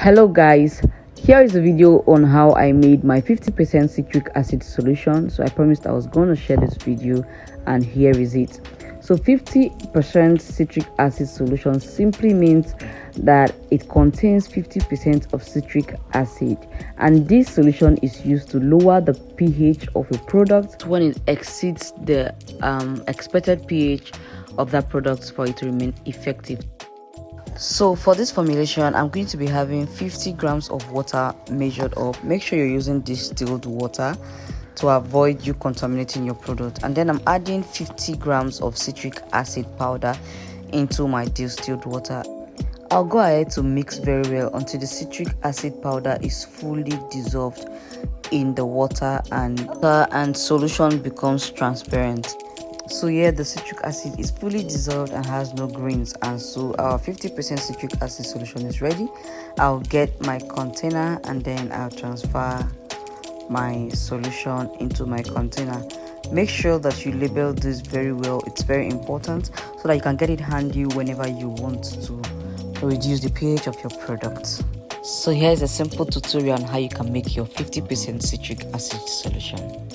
Hello guys, here is a video on how I made my 50% citric acid solution. So I promised I was going to share this video, and here is it. So 50% citric acid solution simply means that it contains 50% of citric acid, and this solution is used to lower the pH of a product when it exceeds the expected pH of that product for it to remain effective. So for this formulation, I'm going to be having 50 grams of water measured up. Make sure you're using distilled water to avoid you contaminating your product. And then I'm adding 50 grams of citric acid powder into my distilled water. I'll go ahead to mix very well until the citric acid powder is fully dissolved in the water and solution becomes transparent. So here the citric acid is fully dissolved and has no grains, and so our 50% citric acid solution is ready. I'll get my container and then I'll transfer my solution into my container. Make sure that you label this very well. It's very important so that you can get it handy whenever you want to reduce the pH of your product. So here's a simple tutorial on how you can make your 50% citric acid solution.